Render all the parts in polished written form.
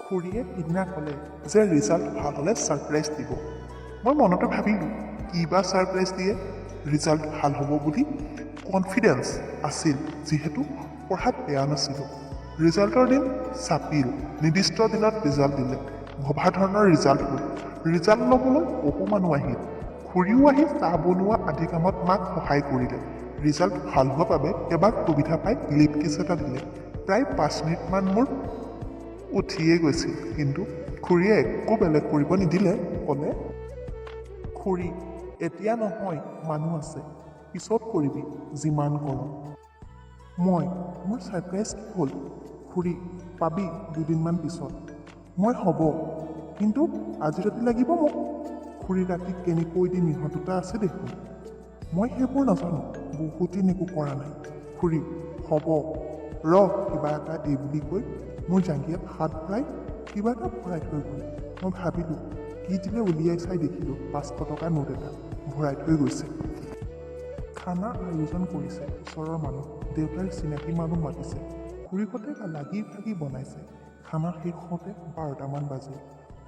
খুৰীয়ে সিদিনা ক'লে যে ৰিজাল্ট ভাল হ'লে ছাৰপ্ৰাইজ দিব। মই মনতে ভাবিলোঁ কি বা ছাৰপ্ৰাইজ দিয়ে। ৰিজাল্ট ভাল হ'ব বুলি কনফিডেঞ্চ আছিল, যিহেতু পঢ়াত বেয়া নাছিলোঁ। ৰিজাল্টৰ দিন চাপিল। নিৰ্দিষ্ট দিনত ৰিজাল্ট দিলে। ভবা ধৰণৰ ৰিজাল্ট হ'ল। ৰিজাল্ট ল'বলৈ বহু মানুহ আহিল। খুৰীও আহি চাহ বনোৱা আদি কামত মাক সহায় কৰিলে। ৰিজাল্ট ভাল হোৱাৰ বাবে এবাৰ সুবিধা পাই লিপ কিছ এটা দিলে। প্ৰায় 5 মিনিটমান মোৰ উঠিয়ে গৈছিল, কিন্তু খুৰীয়ে একো বেলেগ কৰিব নিদিলে। ক'লে, খুৰী এতিয়া নহয়, মানুহ আছে, পিছত কৰিবি যিমান কৰ। মোৰ ছাৰপ্ৰাইজ কি হ'ল? খুৰী পাবি 2 দিনমান পিছত। হ'ব, কিন্তু আজি ৰাতি লাগিব মোক। খুৰী ৰাতি কেনেকৈ দিম, ইহঁত দুটা আছে দেখোন। মই সেইবোৰ নাজানো, বহুত দিন একো কৰা নাই। খুৰী হ'ব, কিবা এটা এই বুলি কৈ মোৰ জাংগীয়াত হাত ভৰাই কিবা এটা ভৰাই থৈ গ'ল। মই ভাবিলোঁ কি দিলে, উলিয়াই চাই দেখিলোঁ 500 টকাৰ নোট এটা ভৰাই থৈ গৈছে। খানা আয়োজন কৰিছে ওচৰৰ মানুহ, দেউতাৰ চিনাকি মানুহ মাতিছে। খুৰীহঁতে লাগি ভাগি বনাইছে। খানা শেষ হওঁতে 12টামান বাজিল।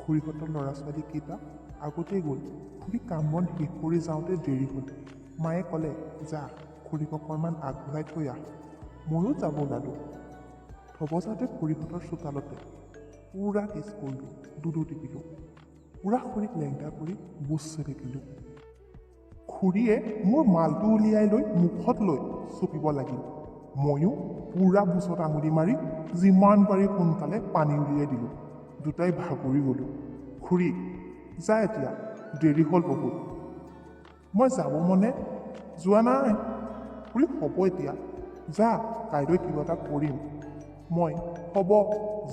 খুৰীহঁতৰ ল'ৰা ছোৱালীকেইটা আগতেই গ'ল। খুৰী কাম বন শেষ কৰি যাওঁতে দেৰি হ'ল। মায়ে ক'লে, যা খুৰীক অকণমান আগবঢ়াই থৈ আহ। ময়ো যাব ওলালোঁ। থবজাতে খুৰীহঁতৰ চোতালতে পূৰা কিছ কৰিলোঁ, দুডু টিপিলোঁ। পূৰা খুৰীক লেংটা কৰি বুজ চেলেকিলোঁ। খুৰীয়ে মোৰ মালটো উলিয়াই লৈ মুখত লৈ চুপিব লাগিল। ময়ো পূৰা বুজত আঙুলি মাৰি যিমান পাৰি সোনকালে পানী উলিয়াই দিলোঁ। দুটাই ভাগৰি গ'লোঁ। খুৰী যা, এতিয়া দেৰি হ'ল বহুত। মই যাব মনে যোৱা নাই। খুৰী হ'ব এতিয়া, যা, কাইলৈ কিবা এটা কৰিম। মই হ'ব,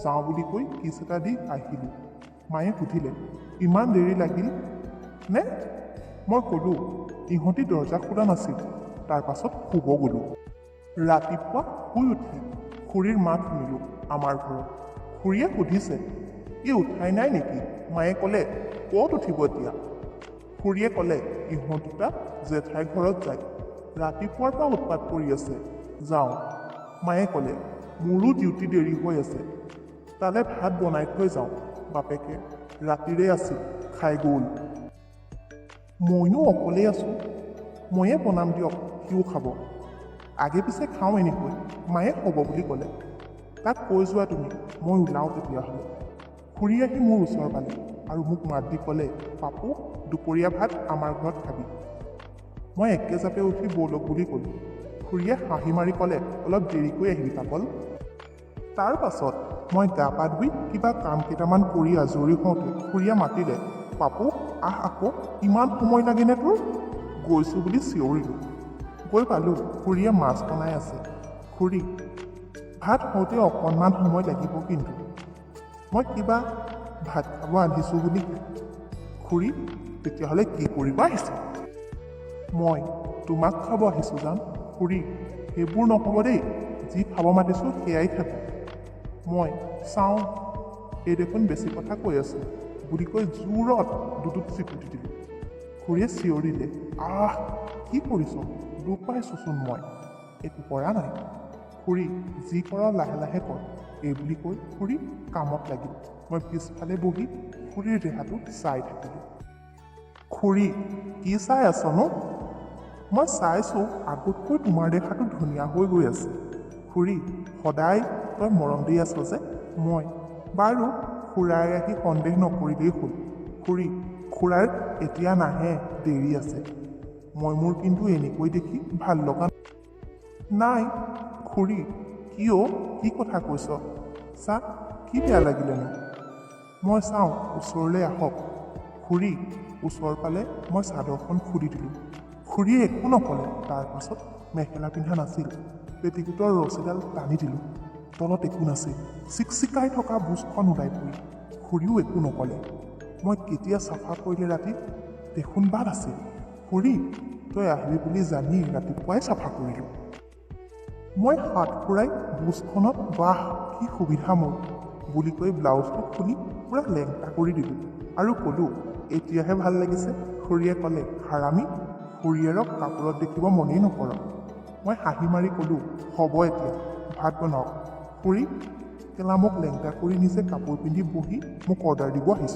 যাওঁ বুলি কৈ কিছ এটা দি আহিলোঁ। মায়ে সুধিলে, ইমান দেৰি লাগিল নে? মই ক'লোঁ, ইহঁতি দৰজা খোলা নাছিল। তাৰ পাছত শুব গ'লোঁ। ৰাতিপুৱা শুই উঠি খুৰীৰ মাত শুনিলোঁ আমাৰ ঘৰত। খুৰীয়ে সুধিছে, ই উঠাই নাই নেকি? মায়ে ক'লে, ক'ত উঠিব এতিয়া? খুৰীয়ে ক'লে, ইহঁত দুটা জেঠাইৰ ঘৰত যায়, ৰাতিপুৱাৰ পৰা উৎপাত কৰি আছে, যাওঁ। মায়ে ক'লে, মোৰো ডিউটি দেৰি হৈ আছে, তালৈ ভাত বনাই থৈ যাওঁ। বাপেকে ৰাতিৰে আছিল, খাই গ'ল। ময়ো অকলেই আছোঁ, ময়ে বনাম দিয়ক, সিও খাব। আগে পিছে খাওঁ এনেকৈ। মায়ে হ'ব বুলি ক'লে। তাক কৈ যোৱা তুমি, মই ওলাওঁ তেতিয়াহ'লে। খুৰী আহি মোৰ ওচৰ পালে আৰু মোক মাত দি ক'লে, পাপু দুপৰীয়া ভাত আমাৰ ঘৰত খাবি। মই একেজাপে উঠি ব'লক বুলি ক'লোঁ। খুৰীয়ে হাঁহি মাৰি ক'লে, অলপ দেৰিকৈ আহিবি পাগল। তাৰ পাছত মই গা পা ধুই কিবা কাম কেইটামান কৰি আজৰি হওঁতে খুৰীয়ে মাতিলে, পাপু আহ আকৌ, ইমান সময় লাগেনে তোৰ? গৈছোঁ বুলি চিঞৰিলোঁ। গৈ পালোঁ, খুৰীয়ে মাছ বনাই আছে। খুৰী ভাত হওঁতে অকণমান সময় লাগিব কিন্তু। মই কিবা ভাত খাব আহিছোঁ বুলি। খুৰী তেতিয়াহ'লে কি কৰিব আহিছে? মই তোমাক খাব আহিছোঁ জান। খুৰী সেইবোৰ নহ'ব দেই, যি খাব মাতিছোঁ সেয়াই থাকোঁ। মই চাওঁ, এই দেখোন বেছি কথা কৈ আছোঁ বুলি কৈ জোৰত দুটুত চিকুটি দিলোঁ। খুৰীয়ে চিঞৰিলে, আহ কি কৰিছ? দুখ পাইছোঁচোন মই। একো কৰা নাই। খুৰী যি কৰ লাহে লাহে কৰ, এই বুলি কৈ খুৰী কামত লাগিল। মই পিছফালে বহি খুৰীৰ দেহাটো চাই থাকিলোঁ। খুৰী কি চাই আছনো? মই চাইছোঁ, আগতকৈ তোমাৰ দেহাটো ধুনীয়া হৈ গৈ আছে। খুৰী সদায় তই মৰম দি আছ যে। মই বাৰু, খুৰাই আহি সন্দেহ নকৰিলেই হ'ল। খুৰী খুৰাই এতিয়া নাহে, দেৰি আছে। মই মোৰ কিন্তু এনেকৈ দেখি ভাল লগা নাই। খুৰী কিয়, কি কথা কৈছ? চা, কি বেয়া লাগিলেনো? মই চাওঁ, ওচৰলৈ আহক। খুৰী ওচৰ পালে মই চাদৰখন খুলি দিলোঁ। খুৰীয়ে একো নক'লে। তাৰ পাছত মেখেলা পিন্ধা নাছিল, পেটিকোটৰ ৰছীডাল টানি দিলোঁ। তলত একো নাছিল, চিকচিকাই থকা বুজখন ওলাই পৰিল। খুৰীও একো নক'লে। মই কেতিয়া চাফা কৰিলে ৰাতি, দেখোন বাট আছিল। খুৰী তই আহিবি বুলি জানি ৰাতিপুৱাই চাফা কৰিলোঁ। মই হাত ফুৰাই বুজখনত, বাহ কি সুবিধা মোৰ বুলি কৈ ব্লাউজটো খুলি পূৰা লেংটা কৰি দিলোঁ আৰু ক'লোঁ, এতিয়াহে ভাল লাগিছে। খুৰীয়ে ক'লে, হাৰামি, খুৰীয়েৰক কাপোৰত দেখিব মনেই নকৰ। মই হাঁহি মাৰি ক'লোঁ, হ'ব এতিয়া ভাত বনাওক। খুৰী কেলা মোক লেংটা কৰি নিজে কাপোৰ পিন্ধি বহি মোক অৰ্ডাৰ দিব আহিছ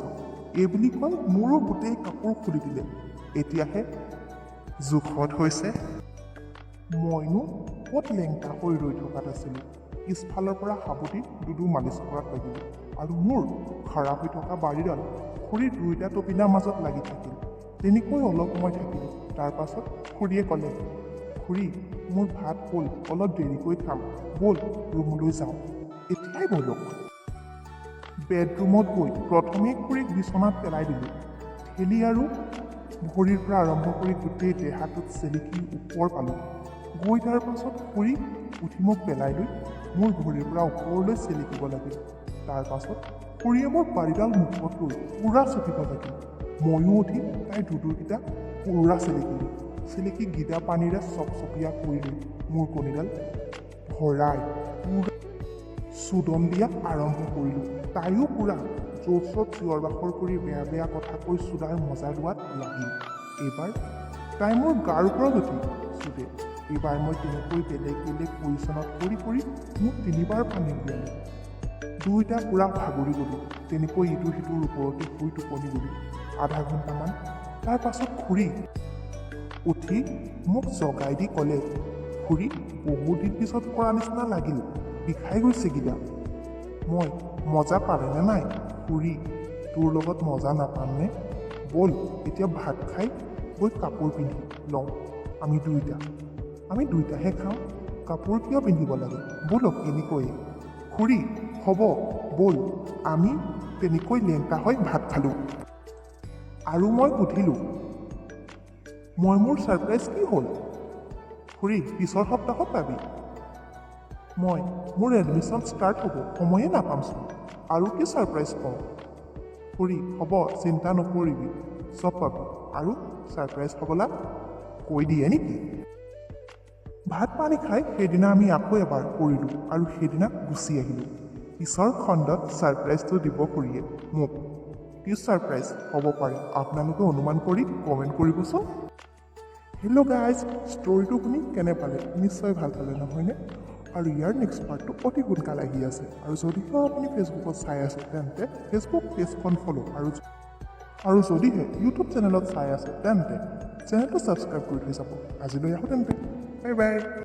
এই বুলি কৈ মোৰো গোটেই কাপোৰ খুলি দিলে এতিয়াহে জোখত হৈছে মইনো ক'ত লেংটা হৈ ৰৈ থকাত আছিলোঁ পিছফালৰ পৰা সাৱটি দুডু মালিচ কৰাত লাগিলোঁ আৰু মোৰ খাৰাপ হৈ থকা বাৰীডাল খুৰীৰ দুয়োটা টপিনাৰ মাজত লাগি থাকিল তেনেকৈ অলপ সময় থাকিল তাৰ পাছত খুৰীয়ে ক'লে খুৰী মোৰ ভাত হ'ল অলপ দেৰিকৈ খাম ব'ল ৰুমলৈ যাওঁ এতিয়াই ব'লক বেডৰুমত গৈ প্ৰথমে খুৰীক বিচনাত পেলাই দিলোঁ ঠেলি আৰু ভৰিৰ পৰা আৰম্ভ কৰি গোটেই দেহাটোত চেলেকি ওপৰ পালোঁ গৈ তাৰ পাছত খুৰী উঠি মোক পেলাই লৈ মোৰ ভৰিৰ পৰা ওপৰলৈ চেলেকিব লাগিল তাৰ পাছত খুৰীয়ে মোৰ বাৰীডাল মুখত লৈ পূৰা চপিব লাগিল ময়ো উঠি তাইৰ দুডুৰকেইটা পূৰা চেলেকিলোঁ চেলেকি গিদা পানীৰে চপচপীয়া কৰি লৈ মোৰ কণীডাল ভৰাই পূৰা চুদন দিয়া আৰম্ভ কৰিলোঁ তাইও পূৰা জোচত চিঞৰ বাখৰ কৰি বেয়া বেয়া কথা কৈ চুদাৰ মজা লোৱাত লাগিল এইবাৰ তাই মোৰ গাৰ ওপৰত উঠি চুদে এইবাৰ মই তেনেকৈ বেলেগ বেলেগ পজিশ্যনত কৰি কৰি মোক 3বাৰ পানী দিয়ালোঁ দুয়োটা পূৰা ভাগৰি গ'লোঁ তেনেকৈ ইটো সিটোৰ ওপৰতে শুই টোপনি গ'লোঁ আধা ঘণ্টামান তাৰ পাছত খুৰী উঠি মোক জগাই দি ক'লে খুৰী বহুত দিন পিছত কৰা নিচিনা লাগিল বিষাই গৈছে গিদা মই মজা পালেনে নাই খুৰী তোৰ লগত মজা নাপামনে ব'ল এতিয়া ভাত খাই গৈ কাপোৰ পিন্ধি লওঁ আমি দুইটাহে খাওঁ কাপোৰ কিয় পিন্ধিব লাগে ব'লক এনেকৈয়ে খুৰী হ'ব ব'ল আমি তেনেকৈ লেংটা হৈ ভাত খালোঁ আৰু মই সুধিলোঁ মই মোৰ ছাৰপ্ৰাইজ কি হ'ল খুৰী পিছৰ সপ্তাহত পাবি মোৰ এডমিশ্যন ষ্টাৰ্ট হ'ব সময়ে নাপামচোন আৰু কি ছাৰপ্ৰাইজ পাওঁ খুৰী হ'ব চিন্তা নকৰিবি চব পাবি আৰু ছাৰপ্ৰাইজ হ'বলা কৈ দিয়ে নেকি ভাত পানী খাই সেইদিনা আমি আকৌ এবাৰ কৰিলোঁ আৰু সেইদিনা গুচি আহিলোঁ পিছৰ খণ্ডত ছাৰপ্ৰাইজটো দিব খুৰীয়ে মোক কি ছাৰপ্ৰাইজ হ'ব পাৰে আপোনালোকে অনুমান কৰি কমেণ্ট কৰিবচোন হেল্ল' গাইজ ষ্টৰিটো শুনি কেনে পালে নিশ্চয় ভাল পালে নহয়নে আৰু ইয়াৰ নেক্সট পাৰ্টটো অতি সোনকালে আহি আছে আৰু যদিহে আপুনি ফেচবুকত চাই আছে তেন্তে ফেচবুক পেজখন ফ'ল' আৰু যদিহে ইউটিউব চেনেলত চাই আছে তেন্তে চেনেলটো ছাবস্ক্ৰাইব কৰি থৈ যাব আজিলৈ আহোঁ তেন্তে বাই বাই